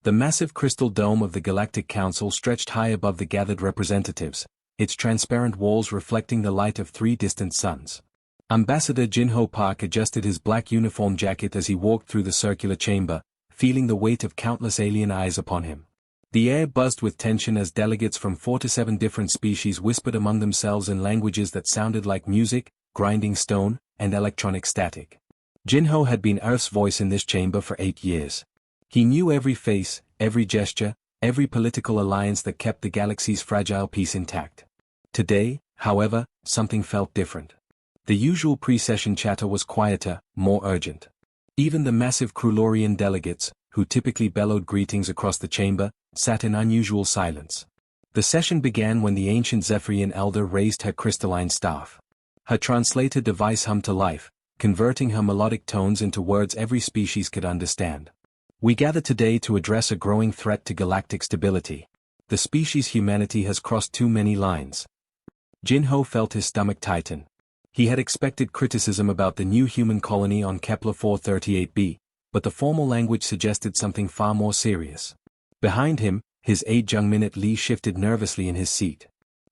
The massive crystal dome of the Galactic Council stretched high above the gathered representatives, its transparent walls reflecting the light of 3 distant suns. Ambassador Jinho Park adjusted his black uniform jacket as he walked through the circular chamber, feeling the weight of countless alien eyes upon him. The air buzzed with tension as delegates from 4 to 7 different species whispered among themselves in languages that sounded like music, grinding stone, and electronic static. Jinho had been Earth's voice in this chamber for 8 years. He knew every face, every gesture, every political alliance that kept the galaxy's fragile peace intact. Today, however, something felt different. The usual pre-session chatter was quieter, more urgent. Even the massive Krulorian delegates, who typically bellowed greetings across the chamber, sat in unusual silence. The session began when the ancient Zephyrian elder raised her crystalline staff. Her translator device hummed to life, converting her melodic tones into words every species could understand. We gather today to address a growing threat to galactic stability. The species humanity has crossed too many lines. Jinho felt his stomach tighten. He had expected criticism about the new human colony on Kepler 438b, but the formal language suggested something far more serious. Behind him, his aide Jungminute Lee shifted nervously in his seat.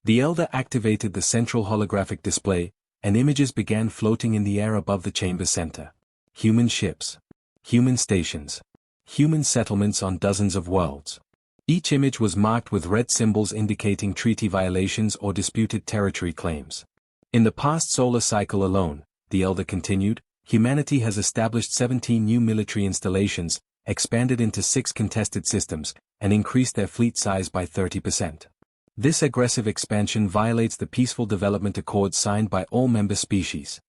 The elder activated the central holographic display, and images began floating in the air above the chamber center. Human ships. Human stations. Human settlements on dozens of worlds. Each image was marked with red symbols indicating treaty violations or disputed territory claims. In the past solar cycle alone, the elder continued, humanity has established 17 new military installations, expanded into 6 contested systems, and increased their fleet size by 30%. This aggressive expansion violates the peaceful development accords signed by all member species.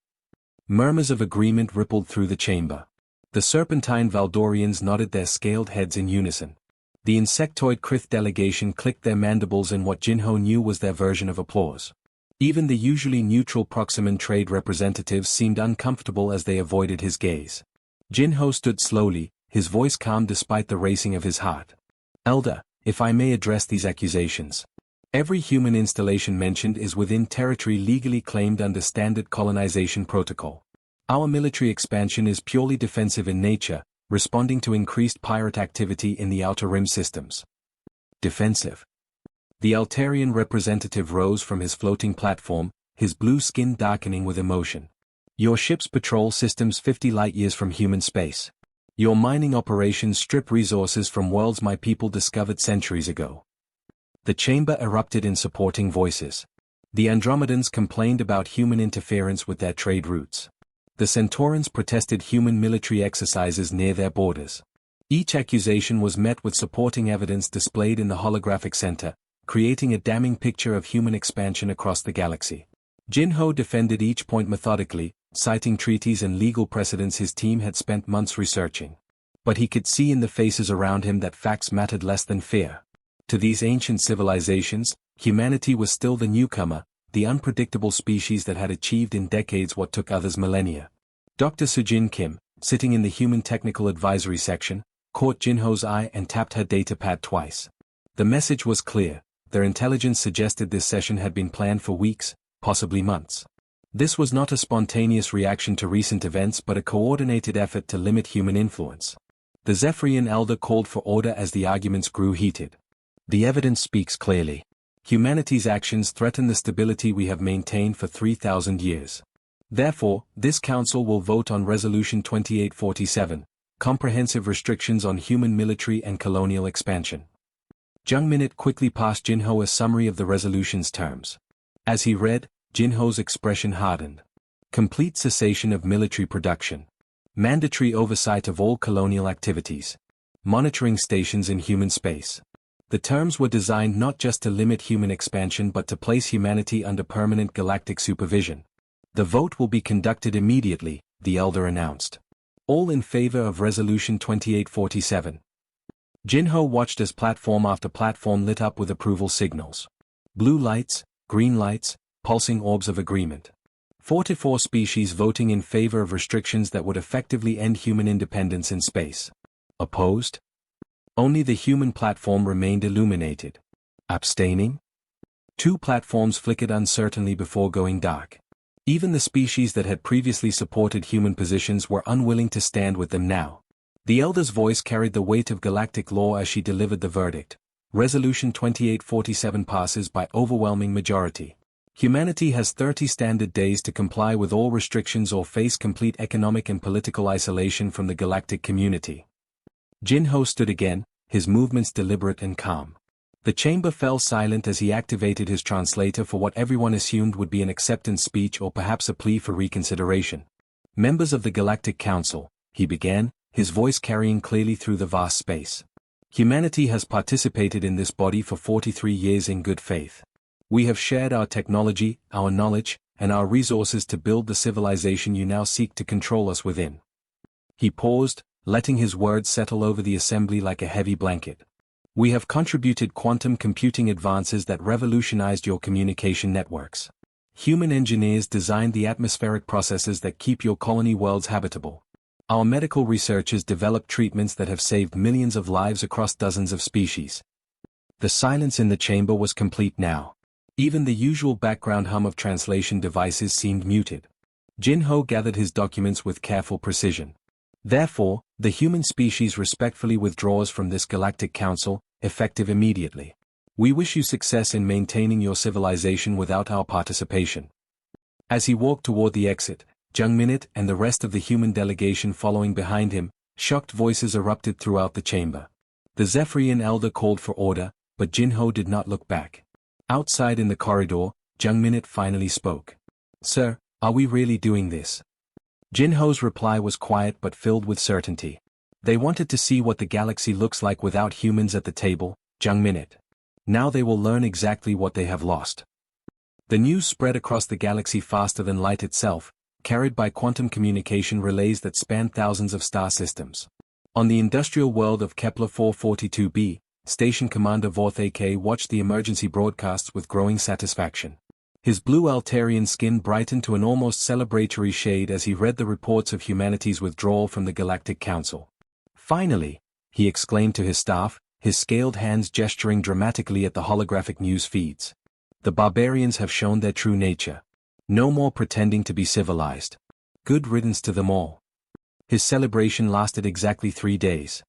Murmurs of agreement rippled through the chamber. The serpentine Valdorians nodded their scaled heads in unison. The insectoid Krith delegation clicked their mandibles in what Jinho knew was their version of applause. Even the usually neutral Proximan trade representatives seemed uncomfortable as they avoided his gaze. Jinho stood slowly, his voice calm despite the racing of his heart. Elder, if I may address these accusations. Every human installation mentioned is within territory legally claimed under standard colonization protocol. Our military expansion is purely defensive in nature, responding to increased pirate activity in the Outer Rim systems. Defensive. The Altarian representative rose from his floating platform, his blue skin darkening with emotion. Your ships patrol systems 50 light-years from human space. Your mining operations strip resources from worlds my people discovered centuries ago. The chamber erupted in supporting voices. The Andromedans complained about human interference with their trade routes. The Centaurans protested human military exercises near their borders. Each accusation was met with supporting evidence displayed in the holographic center, creating a damning picture of human expansion across the galaxy. Jinho defended each point methodically, citing treaties and legal precedents his team had spent months researching. But he could see in the faces around him that facts mattered less than fear. To these ancient civilizations, humanity was still the newcomer, the unpredictable species that had achieved in decades what took others millennia. Dr. Sujin Kim, sitting in the Human Technical Advisory section, caught Jinho's eye and tapped her datapad twice. The message was clear. Their intelligence suggested this session had been planned for weeks, possibly months. This was not a spontaneous reaction to recent events but a coordinated effort to limit human influence. The Zephyrian elder called for order as the arguments grew heated. The evidence speaks clearly. Humanity's actions threaten the stability we have maintained for 3,000 years. Therefore, this council will vote on Resolution 2847, Comprehensive Restrictions on Human Military and Colonial Expansion. Jungminute quickly passed Jinho a summary of the resolution's terms. As he read, Jinho's expression hardened. Complete cessation of military production. Mandatory oversight of all colonial activities. Monitoring stations in human space. The terms were designed not just to limit human expansion but to place humanity under permanent galactic supervision. The vote will be conducted immediately, the elder announced. All in favor of Resolution 2847. Jinho watched as platform after platform lit up with approval signals. Blue lights, green lights, pulsing orbs of agreement. 44 species voting in favor of restrictions that would effectively end human independence in space. Opposed? Only the human platform remained illuminated. Abstaining? 2 platforms flickered uncertainly before going dark. Even the species that had previously supported human positions were unwilling to stand with them now. The Elder's voice carried the weight of galactic law as she delivered the verdict. Resolution 2847 passes by overwhelming majority. Humanity has 30 standard days to comply with all restrictions or face complete economic and political isolation from the galactic community. Jin-Ho stood again, his movements deliberate and calm. The chamber fell silent as he activated his translator for what everyone assumed would be an acceptance speech or perhaps a plea for reconsideration. Members of the Galactic Council, he began, his voice carrying clearly through the vast space. Humanity has participated in this body for 43 years in good faith. We have shared our technology, our knowledge, and our resources to build the civilization you now seek to control us within. He paused, letting his words settle over the assembly like a heavy blanket. We have contributed quantum computing advances that revolutionized your communication networks. Human engineers designed the atmospheric processes that keep your colony worlds habitable. Our medical researchers developed treatments that have saved millions of lives across dozens of species. The silence in the chamber was complete now. Even the usual background hum of translation devices seemed muted. Jin-Ho gathered his documents with careful precision. Therefore, the human species respectfully withdraws from this Galactic Council, effective immediately. We wish you success in maintaining your civilization without our participation. As he walked toward the exit, Jung Minute and the rest of the human delegation following behind him, shocked voices erupted throughout the chamber. The Zephyrian elder called for order, but Jin-Ho did not look back. Outside in the corridor, Jung Minute finally spoke. Sir, are we really doing this? Jin-Ho's reply was quiet but filled with certainty. They wanted to see what the galaxy looks like without humans at the table, Jung Minute. Now they will learn exactly what they have lost. The news spread across the galaxy faster than light itself, carried by quantum communication relays that spanned thousands of star systems. On the industrial world of Kepler 442b, Station Commander Vorth AK watched the emergency broadcasts with growing satisfaction. His blue Altarian skin brightened to an almost celebratory shade as he read the reports of humanity's withdrawal from the Galactic Council. Finally, he exclaimed to his staff, his scaled hands gesturing dramatically at the holographic news feeds. The barbarians have shown their true nature. No more pretending to be civilized. Good riddance to them all. His celebration lasted exactly 3 days.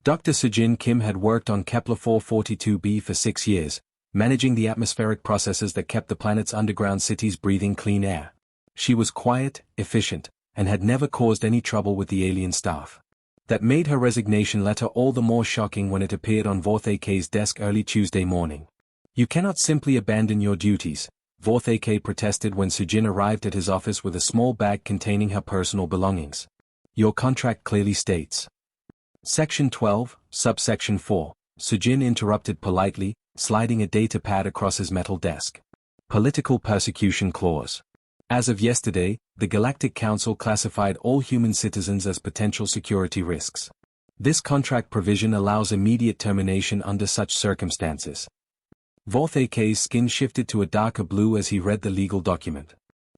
Dr. Sujin Kim had worked on Kepler 442b for 6 years, managing the atmospheric processes that kept the planet's underground cities breathing clean air. She was quiet, efficient, and had never caused any trouble with the alien staff. That made her resignation letter all the more shocking when it appeared on Vorth AK's desk early Tuesday morning. You cannot simply abandon your duties, Vorth AK protested when Sujin arrived at his office with a small bag containing her personal belongings. Your contract clearly states. Section 12, subsection 4, Sujin interrupted politely, sliding a data pad across his metal desk. Political persecution clause. As of yesterday, the Galactic Council classified all human citizens as potential security risks. This contract provision allows immediate termination under such circumstances. Vorth AK's skin shifted to a darker blue as he read the legal document.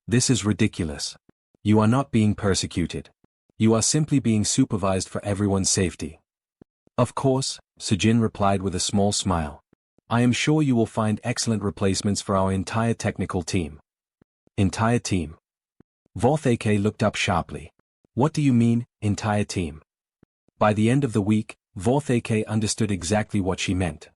This is ridiculous. You are not being persecuted. You are simply being supervised for everyone's safety. Of course, Sujin replied with a small smile. I am sure you will find excellent replacements for our entire technical team. Entire team. Vorth AK looked up sharply. What do you mean, entire team? By the end of the week, Vorth AK understood exactly what she meant.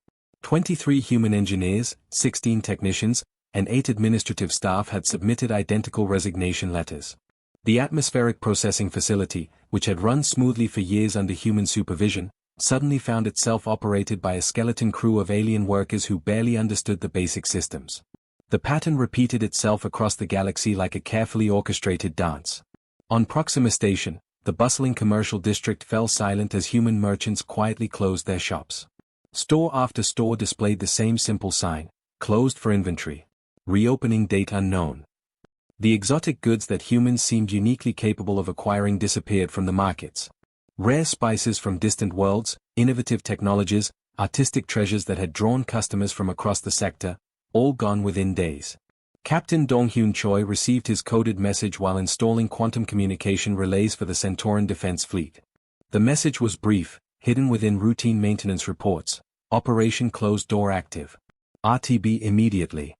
23 human engineers, 16 technicians, and 8 administrative staff had submitted identical resignation letters. The atmospheric processing facility, which had run smoothly for years under human supervision, suddenly found itself operated by a skeleton crew of alien workers who barely understood the basic systems. The pattern repeated itself across the galaxy like a carefully orchestrated dance. On Proxima Station, the bustling commercial district fell silent as human merchants quietly closed their shops. Store after store displayed the same simple sign, closed for inventory. Reopening date unknown. The exotic goods that humans seemed uniquely capable of acquiring disappeared from the markets. Rare spices from distant worlds, innovative technologies, artistic treasures that had drawn customers from across the sector, all gone within days. Captain Donghyun Choi received his coded message while installing quantum communication relays for the Centauran Defense Fleet. The message was brief, hidden within routine maintenance reports. Operation Closed Door active. RTB immediately.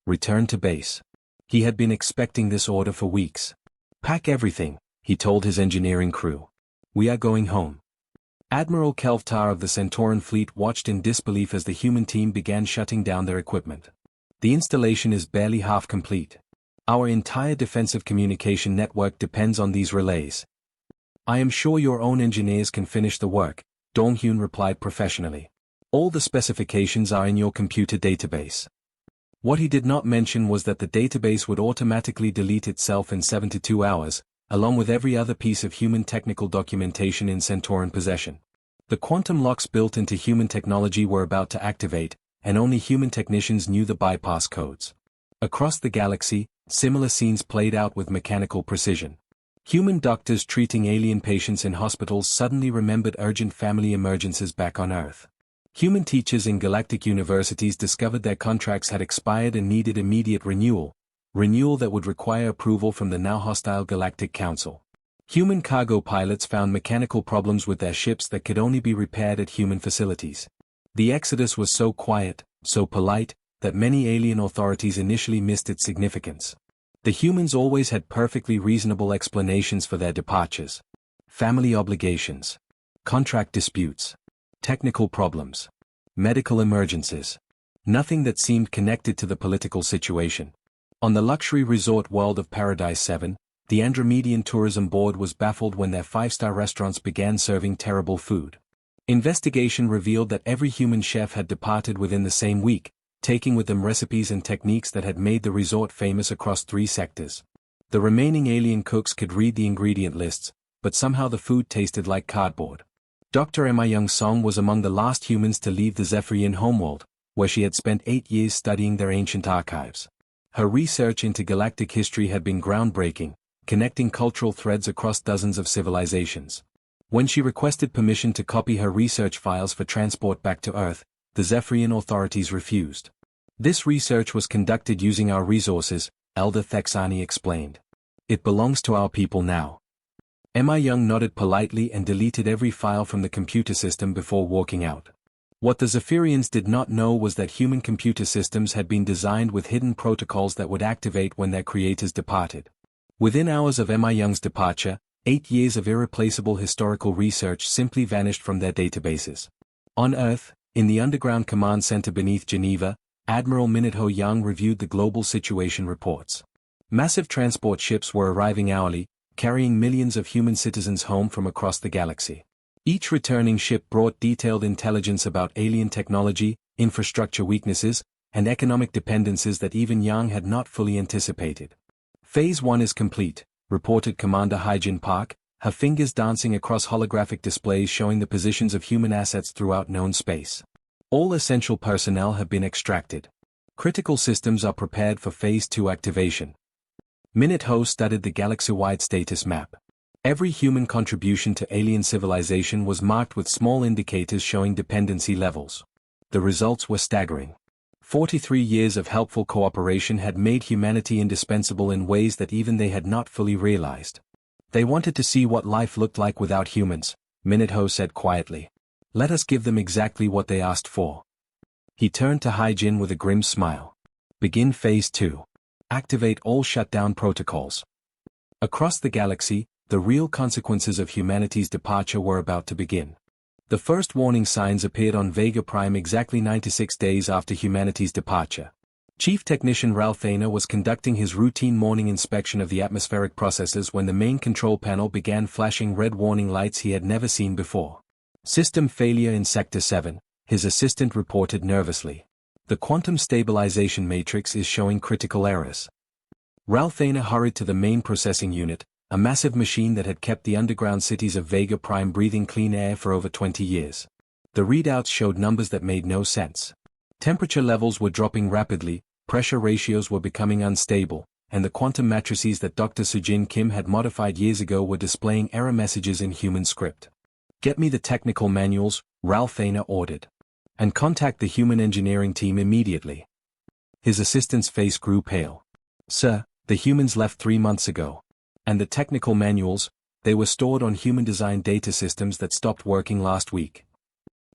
Return to base. He had been expecting this order for weeks. Pack everything, he told his engineering crew. We are going home. Admiral Kelvtar of the Centauran fleet watched in disbelief as the human team began shutting down their equipment. The installation is barely half complete. Our entire defensive communication network depends on these relays. I am sure your own engineers can finish the work, Donghyun replied professionally. All the specifications are in your computer database. What he did not mention was that the database would automatically delete itself in 72 hours, along with every other piece of human technical documentation in Centauran possession. The quantum locks built into human technology were about to activate, and only human technicians knew the bypass codes. Across the galaxy, similar scenes played out with mechanical precision. Human doctors treating alien patients in hospitals suddenly remembered urgent family emergencies back on Earth. Human teachers in galactic universities discovered their contracts had expired and needed immediate renewal that would require approval from the now hostile Galactic Council. Human cargo pilots found mechanical problems with their ships that could only be repaired at human facilities. The exodus was so quiet, so polite, that many alien authorities initially missed its significance. The humans always had perfectly reasonable explanations for their departures. Family obligations, contract disputes, technical problems, medical emergencies. Nothing that seemed connected to the political situation. On the luxury resort world of Paradise 7, the Andromedian Tourism Board was baffled when their five-star restaurants began serving terrible food. Investigation revealed that every human chef had departed within the same week, taking with them recipes and techniques that had made the resort famous across 3 sectors. The remaining alien cooks could read the ingredient lists, but somehow the food tasted like cardboard. Dr. Emma Young Song was among the last humans to leave the Zephyrian homeworld, where she had spent 8 years studying their ancient archives. Her research into galactic history had been groundbreaking, connecting cultural threads across dozens of civilizations. When she requested permission to copy her research files for transport back to Earth, the Zephyrian authorities refused. This research was conducted using our resources, Elder Thexani explained. It belongs to our people now. Emma Young nodded politely and deleted every file from the computer system before walking out. What the Zephyrians did not know was that human computer systems had been designed with hidden protocols that would activate when their creators departed. Within hours of Emma Young's departure, 8 years of irreplaceable historical research simply vanished from their databases. On Earth, in the underground command center beneath Geneva, Admiral Minute-Ho Young reviewed the global situation reports. Massive transport ships were arriving hourly, carrying millions of human citizens home from across the galaxy. Each returning ship brought detailed intelligence about alien technology, infrastructure weaknesses, and economic dependencies that even Yang had not fully anticipated. Phase 1 is complete, reported Commander Hyjin Park, her fingers dancing across holographic displays showing the positions of human assets throughout known space. All essential personnel have been extracted. Critical systems are prepared for Phase 2 activation. Minute-Ho studied the galaxy-wide status map. Every human contribution to alien civilization was marked with small indicators showing dependency levels. The results were staggering. 43 years of helpful cooperation had made humanity indispensable in ways that even they had not fully realized. They wanted to see what life looked like without humans, Minute-Ho said quietly. Let us give them exactly what they asked for. He turned to Hyjin with a grim smile. Begin Phase 2. Activate all shutdown protocols. Across the galaxy, the real consequences of humanity's departure were about to begin. The first warning signs appeared on Vega Prime exactly 96 days after humanity's departure. Chief Technician Ralph Thaner was conducting his routine morning inspection of the atmospheric processes when the main control panel began flashing red warning lights he had never seen before. System failure in Sector 7, his assistant reported nervously. The quantum stabilization matrix is showing critical errors. Ralph Thaner hurried to the main processing unit, a massive machine that had kept the underground cities of Vega Prime breathing clean air for over 20 years. The readouts showed numbers that made no sense. Temperature levels were dropping rapidly, pressure ratios were becoming unstable, and the quantum matrices that Dr. Sujin Kim had modified years ago were displaying error messages in human script. Get me the technical manuals, Ralph Thaner ordered. And contact the human engineering team immediately. His assistant's face grew pale. Sir, the humans left 3 months ago. And the technical manuals, they were stored on human-designed data systems that stopped working last week.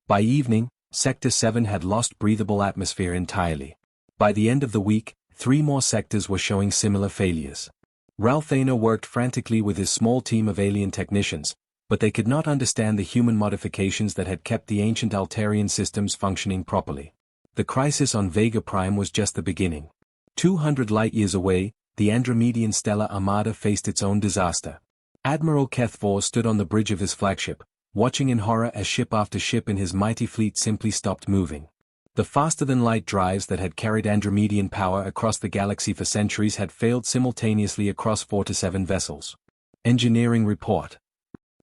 By evening, Sector 7 had lost breathable atmosphere entirely. By the end of the week, 3 more sectors were showing similar failures. Ralph Thaner worked frantically with his small team of alien technicians, but they could not understand the human modifications that had kept the ancient Altarian systems functioning properly. The crisis on Vega Prime was just the beginning. 200 light-years away, the Andromedian Stellar Armada faced its own disaster. Admiral Kethvor stood on the bridge of his flagship, watching in horror as ship after ship in his mighty fleet simply stopped moving. The faster-than-light drives that had carried Andromedian power across the galaxy for centuries had failed simultaneously across 4 to 7 vessels. Engineering report.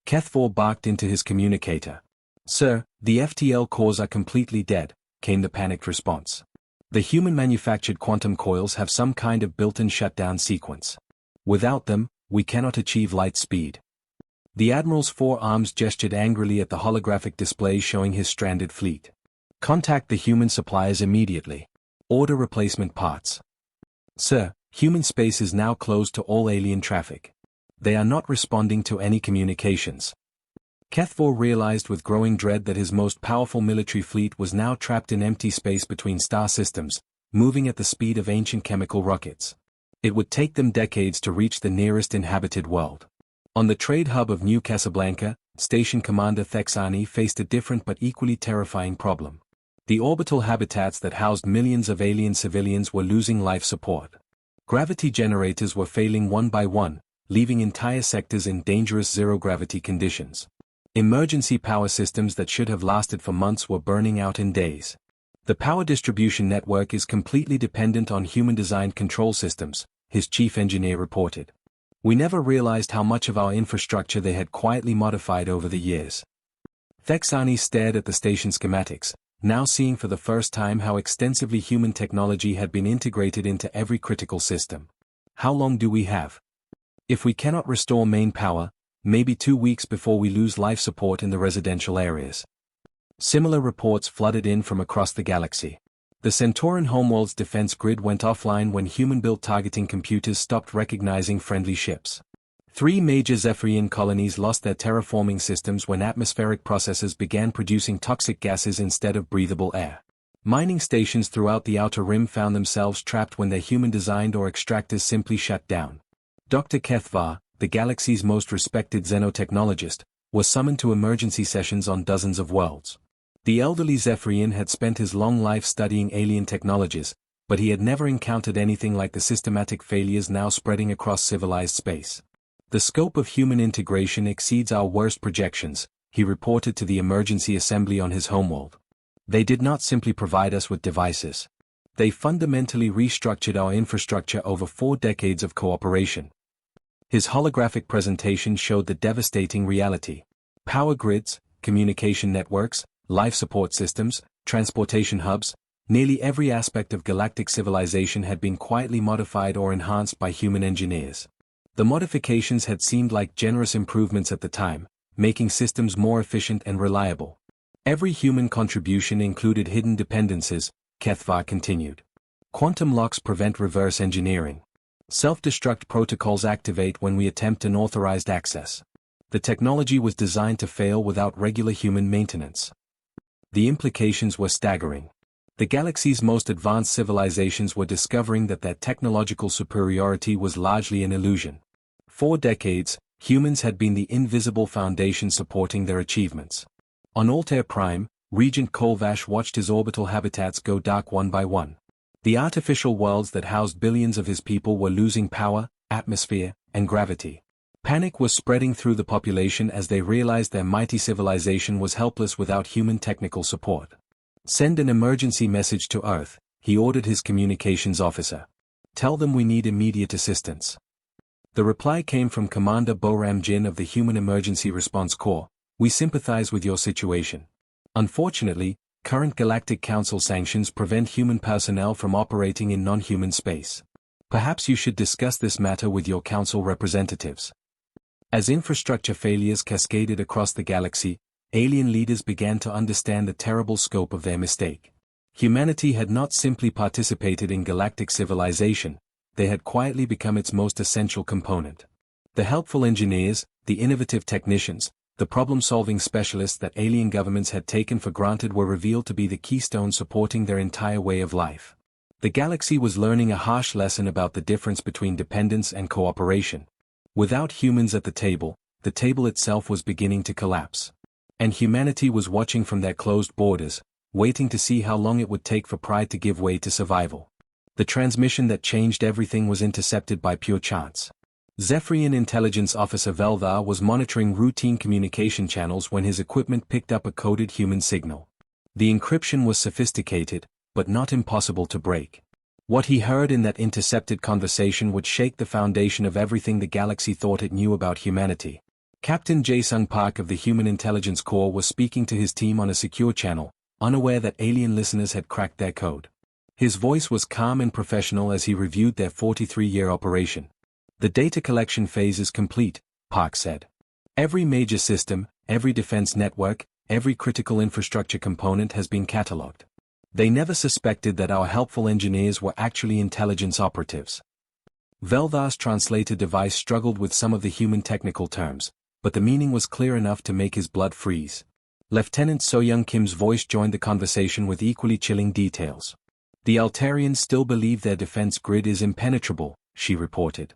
Kethvor barked into his communicator. "Sir, the FTL cores are completely dead," came the panicked response. "The human-manufactured quantum coils have some kind of built-in shutdown sequence. Without them, we cannot achieve light speed." The Admiral's forearms gestured angrily at the holographic display showing his stranded fleet. "Contact the human suppliers immediately. Order replacement parts." "Sir, human space is now closed to all alien traffic. They are not responding to any communications." Kethvor realized with growing dread that his most powerful military fleet was now trapped in empty space between star systems, moving at the speed of ancient chemical rockets. It would take them decades to reach the nearest inhabited world. On the trade hub of New Casablanca, Station Commander Thexani faced a different but equally terrifying problem. The orbital habitats that housed millions of alien civilians were losing life support. Gravity generators were failing one by one, leaving entire sectors in dangerous zero-gravity conditions. Emergency power systems that should have lasted for months were burning out in days. "The power distribution network is completely dependent on human-designed control systems," his chief engineer reported. "We never realized how much of our infrastructure they had quietly modified over the years." Thexani stared at the station schematics, now seeing for the first time how extensively human technology had been integrated into every critical system. "How long do we have? If we cannot restore main power, maybe 2 weeks before we lose life support in the residential areas." Similar reports flooded in from across the galaxy. The Centauran homeworld's defense grid went offline when human-built targeting computers stopped recognizing friendly ships. 3 major Zephyrian colonies lost their terraforming systems when atmospheric processes began producing toxic gases instead of breathable air. Mining stations throughout the Outer Rim found themselves trapped when their human-designed or extractors simply shut down. Dr. Kethvar, the galaxy's most respected xenotechnologist, was summoned to emergency sessions on dozens of worlds. The elderly Zephyrian had spent his long life studying alien technologies, but he had never encountered anything like the systematic failures now spreading across civilized space. "The scope of human integration exceeds our worst projections," he reported to the emergency assembly on his homeworld. "They did not simply provide us with devices. They fundamentally restructured our infrastructure over 4 decades of cooperation." His holographic presentation showed the devastating reality. Power grids, communication networks, life support systems, transportation hubs, nearly every aspect of galactic civilization had been quietly modified or enhanced by human engineers. The modifications had seemed like generous improvements at the time, making systems more efficient and reliable. Every human contribution included hidden dependencies, Kethvar continued. "Quantum locks prevent reverse engineering. Self-destruct protocols activate when we attempt unauthorized access. The technology was designed to fail without regular human maintenance." The implications were staggering. The galaxy's most advanced civilizations were discovering that their technological superiority was largely an illusion. For decades, humans had been the invisible foundation supporting their achievements. On Altair Prime, Regent Kolvash watched his orbital habitats go dark one by one. The artificial worlds that housed billions of his people were losing power, atmosphere, and gravity. Panic was spreading through the population as they realized their mighty civilization was helpless without human technical support. "Send an emergency message to Earth," he ordered his communications officer. "Tell them we need immediate assistance." The reply came from Commander Boram Jin of the Human Emergency Response Corps. "We sympathize with your situation. Unfortunately, current Galactic Council sanctions prevent human personnel from operating in non-human space. Perhaps you should discuss this matter with your council representatives." As infrastructure failures cascaded across the galaxy, alien leaders began to understand the terrible scope of their mistake. Humanity had not simply participated in galactic civilization, they had quietly become its most essential component. The helpful engineers, the innovative technicians, the problem-solving specialists that alien governments had taken for granted were revealed to be the keystone supporting their entire way of life. The galaxy was learning a harsh lesson about the difference between dependence and cooperation. Without humans at the table, the table itself was beginning to collapse. And humanity was watching from their closed borders, waiting to see how long it would take for pride to give way to survival. The transmission that changed everything was intercepted by pure chance. Zephyrian intelligence officer Veldar was monitoring routine communication channels when his equipment picked up a coded human signal. The encryption was sophisticated, but not impossible to break. What he heard in that intercepted conversation would shake the foundation of everything the galaxy thought it knew about humanity. Captain Jae-sung Park of the Human Intelligence Corps was speaking to his team on a secure channel, unaware that alien listeners had cracked their code. His voice was calm and professional as he reviewed their 43-year operation. "The data collection phase is complete," Park said. "Every major system, every defense network, every critical infrastructure component has been catalogued. They never suspected that our helpful engineers were actually intelligence operatives." Veldar's translator device struggled with some of the human technical terms, but the meaning was clear enough to make his blood freeze. Lieutenant So-young Kim's voice joined the conversation with equally chilling details. "The Altarians still believe their defense grid is impenetrable," she reported.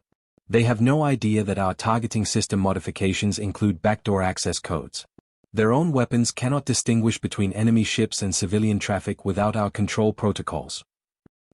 "They have no idea that our targeting system modifications include backdoor access codes. Their own weapons cannot distinguish between enemy ships and civilian traffic without our control protocols."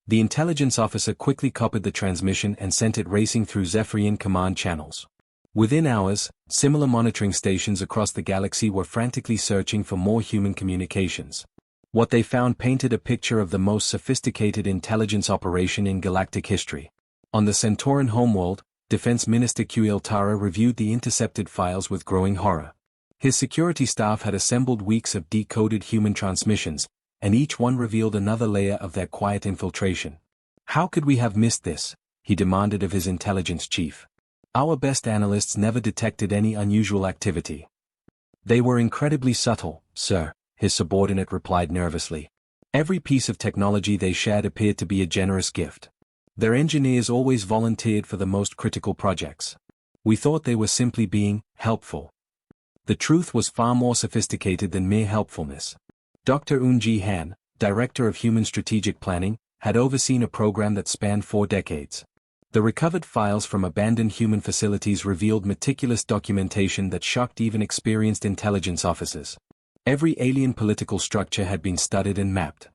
The intelligence officer quickly copied the transmission and sent it racing through Zephyrian command channels. Within hours, similar monitoring stations across the galaxy were frantically searching for more human communications. What they found painted a picture of the most sophisticated intelligence operation in galactic history. On the Centauran homeworld, Defense Minister Kuil Tara reviewed the intercepted files with growing horror. His security staff had assembled weeks of decoded human transmissions, and each one revealed another layer of their quiet infiltration. "How could we have missed this?" he demanded of his intelligence chief. "Our best analysts never detected any unusual activity." "They were incredibly subtle, sir," his subordinate replied nervously. "Every piece of technology they shared appeared to be a generous gift. Their engineers always volunteered for the most critical projects. We thought they were simply being helpful. The truth was far more sophisticated than mere helpfulness." Dr. Eun-ji Han, Director of Human Strategic Planning, had overseen a program that spanned 4 decades. The recovered files from abandoned human facilities revealed meticulous documentation that shocked even experienced intelligence officers. Every alien political structure had been studied and mapped.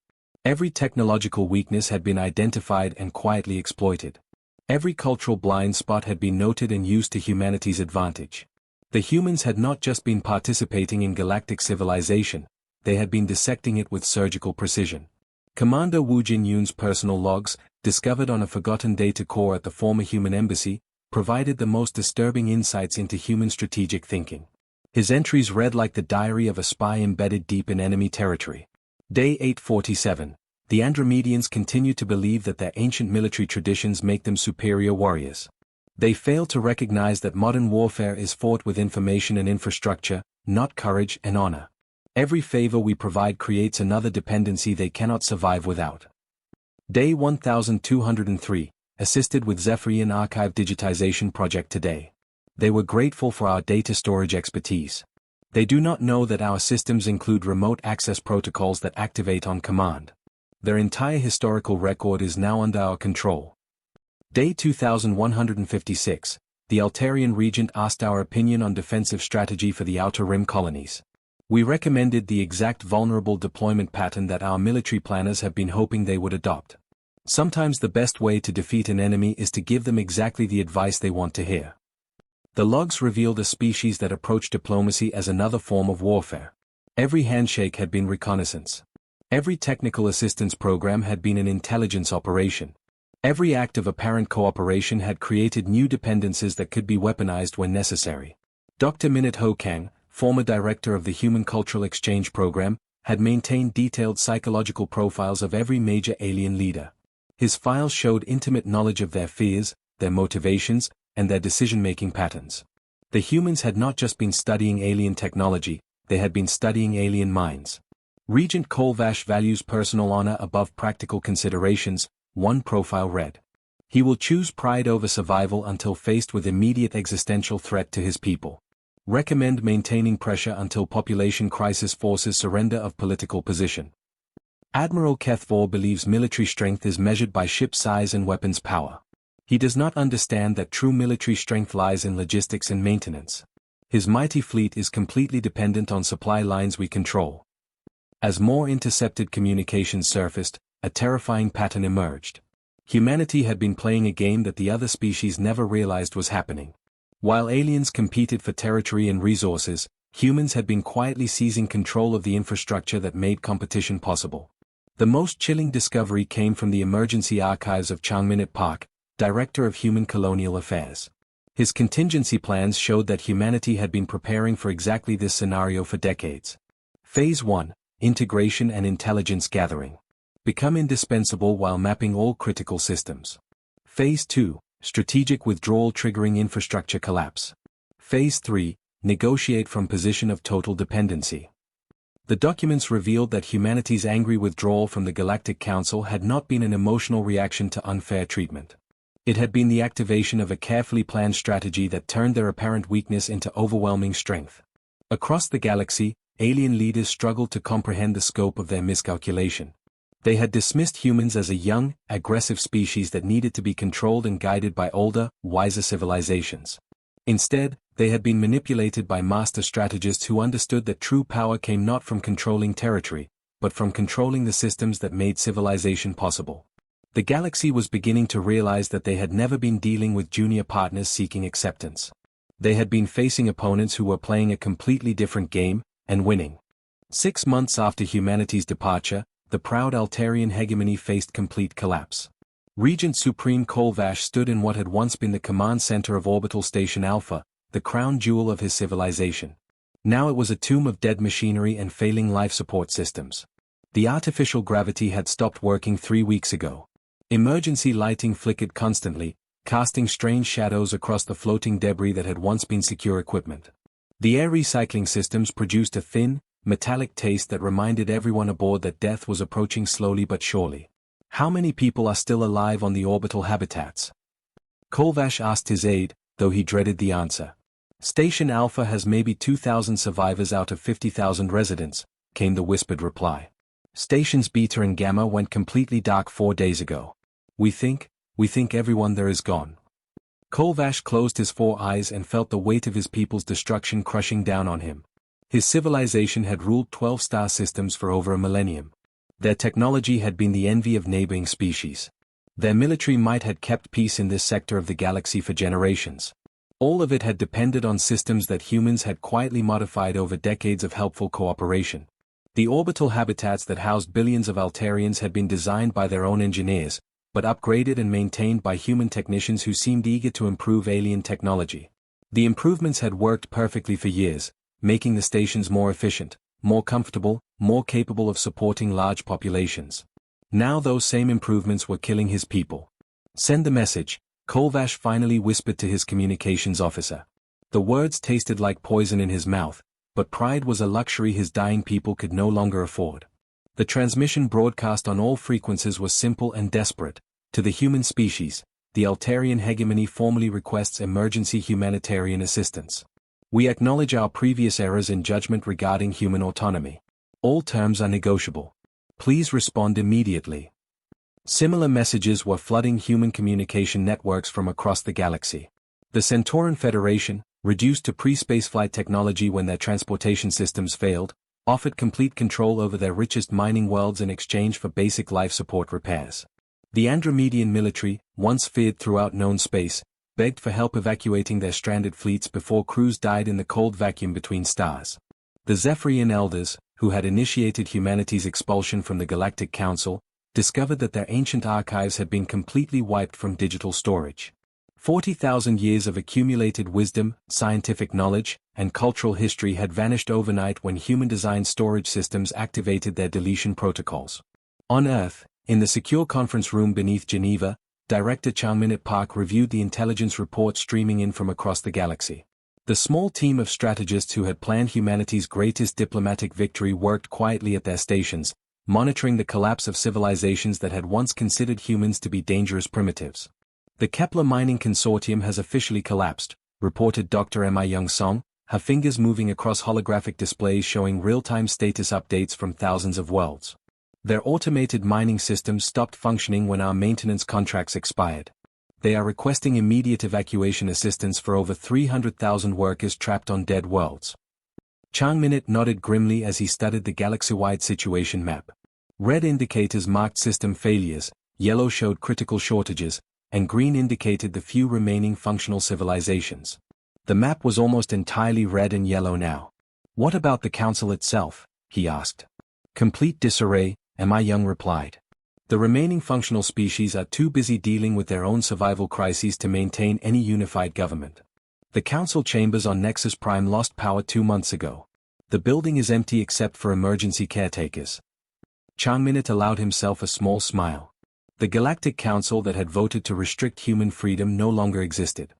Every technological weakness had been identified and quietly exploited. Every cultural blind spot had been noted and used to humanity's advantage. The humans had not just been participating in galactic civilization, they had been dissecting it with surgical precision. Commander Wu Jin-yoon's personal logs, discovered on a forgotten data core at the former human embassy, provided the most disturbing insights into human strategic thinking. His entries read like the diary of a spy embedded deep in enemy territory. Day 847. The Andromedians continue to believe that their ancient military traditions make them superior warriors. They fail to recognize that modern warfare is fought with information and infrastructure, not courage and honor. Every favor we provide creates another dependency they cannot survive without. Day 1203, assisted with Zephyrian Archive Digitization Project today. They were grateful for our data storage expertise. They do not know that our systems include remote access protocols that activate on command. Their entire historical record is now under our control. Day 2156, the Altarian Regent asked our opinion on defensive strategy for the Outer Rim colonies. We recommended the exact vulnerable deployment pattern that our military planners have been hoping they would adopt. Sometimes the best way to defeat an enemy is to give them exactly the advice they want to hear. The logs revealed a species that approached diplomacy as another form of warfare. Every handshake had been reconnaissance. Every technical assistance program had been an intelligence operation. Every act of apparent cooperation had created new dependencies that could be weaponized when necessary. Dr. Minute Ho Kang, former director of the Human Cultural Exchange Program, had maintained detailed psychological profiles of every major alien leader. His files showed intimate knowledge of their fears, their motivations, and their decision-making patterns. The humans had not just been studying alien technology, they had been studying alien minds. Regent Kolvash values personal honor above practical considerations, one profile read. He will choose pride over survival until faced with immediate existential threat to his people. Recommend maintaining pressure until population crisis forces surrender of political position. Admiral Kethvor believes military strength is measured by ship size and weapons power. He does not understand that true military strength lies in logistics and maintenance. His mighty fleet is completely dependent on supply lines we control. As more intercepted communications surfaced, a terrifying pattern emerged. Humanity had been playing a game that the other species never realized was happening. While aliens competed for territory and resources, humans had been quietly seizing control of the infrastructure that made competition possible. The most chilling discovery came from the emergency archives of Changminute Park, Director of Human Colonial Affairs. His contingency plans showed that humanity had been preparing for exactly this scenario for decades. Phase 1, Integration and Intelligence Gathering. Become indispensable while mapping all critical systems. Phase 2, Strategic Withdrawal triggering infrastructure collapse. Phase 3, Negotiate from position of total dependency. The documents revealed that humanity's angry withdrawal from the Galactic Council had not been an emotional reaction to unfair treatment. It had been the activation of a carefully planned strategy that turned their apparent weakness into overwhelming strength. Across the galaxy, alien leaders struggled to comprehend the scope of their miscalculation. They had dismissed humans as a young, aggressive species that needed to be controlled and guided by older, wiser civilizations. Instead, they had been manipulated by master strategists who understood that true power came not from controlling territory, but from controlling the systems that made civilization possible. The galaxy was beginning to realize that they had never been dealing with junior partners seeking acceptance. They had been facing opponents who were playing a completely different game, and winning. 6 months after humanity's departure, the proud Altarian hegemony faced complete collapse. Regent Supreme Kolvash stood in what had once been the command center of Orbital Station Alpha, the crown jewel of his civilization. Now it was a tomb of dead machinery and failing life support systems. The artificial gravity had stopped working 3 weeks ago. Emergency lighting flickered constantly, casting strange shadows across the floating debris that had once been secure equipment. The air recycling systems produced a thin, metallic taste that reminded everyone aboard that death was approaching slowly but surely. How many people are still alive on the orbital habitats? Kolvash asked his aide, though he dreaded the answer. Station Alpha has maybe 2,000 survivors out of 50,000 residents, came the whispered reply. Stations Beta and Gamma went completely dark 4 days ago. We think everyone there is gone. Kolvash closed his 4 eyes and felt the weight of his people's destruction crushing down on him. His civilization had ruled 12 star systems for over a millennium. Their technology had been the envy of neighboring species. Their military might had kept peace in this sector of the galaxy for generations. All of it had depended on systems that humans had quietly modified over decades of helpful cooperation. The orbital habitats that housed billions of Altarians had been designed by their own engineers, but upgraded and maintained by human technicians who seemed eager to improve alien technology. The improvements had worked perfectly for years, making the stations more efficient, more comfortable, more capable of supporting large populations. Now those same improvements were killing his people. Send the message, Kolvash finally whispered to his communications officer. The words tasted like poison in his mouth, but pride was a luxury his dying people could no longer afford. The transmission broadcast on all frequencies was simple and desperate. To the human species, the Altarian hegemony formally requests emergency humanitarian assistance. We acknowledge our previous errors in judgment regarding human autonomy. All terms are negotiable. Please respond immediately. Similar messages were flooding human communication networks from across the galaxy. The Centauran Federation, reduced to pre-spaceflight technology when their transportation systems failed, offered complete control over their richest mining worlds in exchange for basic life support repairs. The Andromedian military, once feared throughout known space, begged for help evacuating their stranded fleets before crews died in the cold vacuum between stars. The Zephyrian elders, who had initiated humanity's expulsion from the Galactic Council, discovered that their ancient archives had been completely wiped from digital storage. 40,000 years of accumulated wisdom, scientific knowledge, and cultural history had vanished overnight when human-designed storage systems activated their deletion protocols. On Earth, in the secure conference room beneath Geneva, Director Changminute Park reviewed the intelligence reports streaming in from across the galaxy. The small team of strategists who had planned humanity's greatest diplomatic victory worked quietly at their stations, monitoring the collapse of civilizations that had once considered humans to be dangerous primitives. The Kepler Mining Consortium has officially collapsed, reported Dr. Mi Young-song, her fingers moving across holographic displays showing real-time status updates from thousands of worlds. Their automated mining systems stopped functioning when our maintenance contracts expired. They are requesting immediate evacuation assistance for over 300,000 workers trapped on dead worlds. Chang Minute nodded grimly as he studied the galaxy-wide situation map. Red indicators marked system failures, yellow showed critical shortages, and green indicated the few remaining functional civilizations. The map was almost entirely red and yellow now. What about the council itself? He asked. Complete disarray, Ma Young replied. The remaining functional species are too busy dealing with their own survival crises to maintain any unified government. The council chambers on Nexus Prime lost power 2 months ago. The building is empty except for emergency caretakers. Chang Minute allowed himself a small smile. The Galactic Council that had voted to restrict human freedom no longer existed.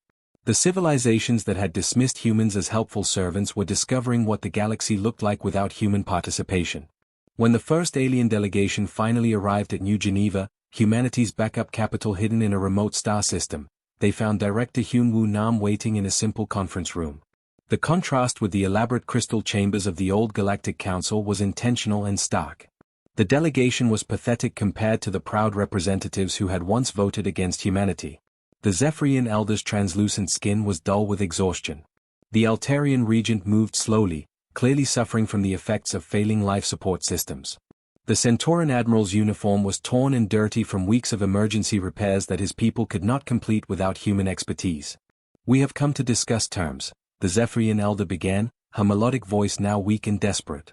The civilizations that had dismissed humans as helpful servants were discovering what the galaxy looked like without human participation. When the first alien delegation finally arrived at New Geneva, humanity's backup capital hidden in a remote star system, they found Director Hyun-Woo Nam waiting in a simple conference room. The contrast with the elaborate crystal chambers of the old Galactic Council was intentional and stark. The delegation was pathetic compared to the proud representatives who had once voted against humanity. The Zephyrian elder's translucent skin was dull with exhaustion. The Altarian regent moved slowly, clearly suffering from the effects of failing life support systems. The Centauran admiral's uniform was torn and dirty from weeks of emergency repairs that his people could not complete without human expertise. We have come to discuss terms, the Zephyrian elder began, her melodic voice now weak and desperate.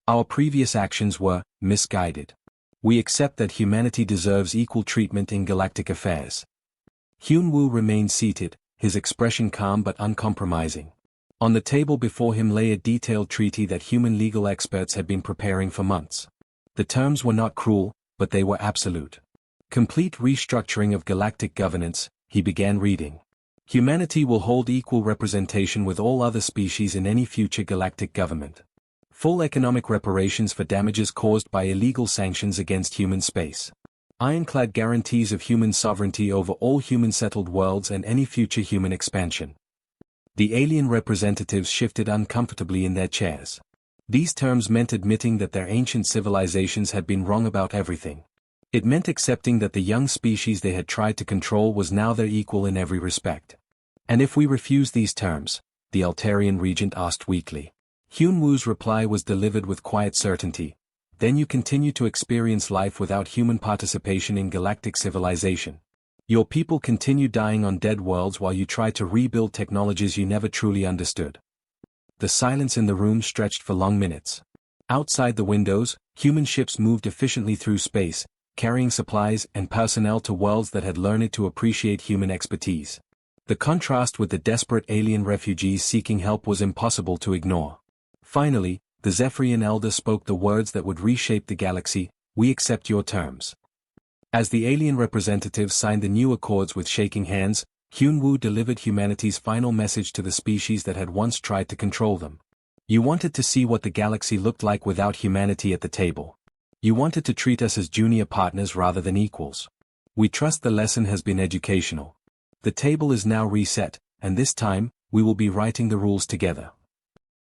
Our previous actions were misguided. We accept that humanity deserves equal treatment in galactic affairs. Hyun-Woo remained seated, his expression calm but uncompromising. On the table before him lay a detailed treaty that human legal experts had been preparing for months. The terms were not cruel, but they were absolute. Complete restructuring of galactic governance, he began reading. Humanity will hold equal representation with all other species in any future galactic government. Full economic reparations for damages caused by illegal sanctions against human space. Ironclad guarantees of human sovereignty over all human-settled worlds and any future human expansion. The alien representatives shifted uncomfortably in their chairs. These terms meant admitting that their ancient civilizations had been wrong about everything. It meant accepting that the young species they had tried to control was now their equal in every respect. And if we refuse these terms? The Altarian regent asked weakly. Hyun-Woo's reply was delivered with quiet certainty. Then you continue to experience life without human participation in galactic civilization. Your people continue dying on dead worlds while you try to rebuild technologies you never truly understood. The silence in the room stretched for long minutes. Outside the windows, human ships moved efficiently through space, carrying supplies and personnel to worlds that had learned to appreciate human expertise. The contrast with the desperate alien refugees seeking help was impossible to ignore. Finally, the Zephyrian elder spoke the words that would reshape the galaxy: "We accept your terms." As the alien representatives signed the new accords with shaking hands, Hyun-Woo delivered humanity's final message to the species that had once tried to control them. You wanted to see what the galaxy looked like without humanity at the table. You wanted to treat us as junior partners rather than equals. We trust the lesson has been educational. The table is now reset, and this time, we will be writing the rules together.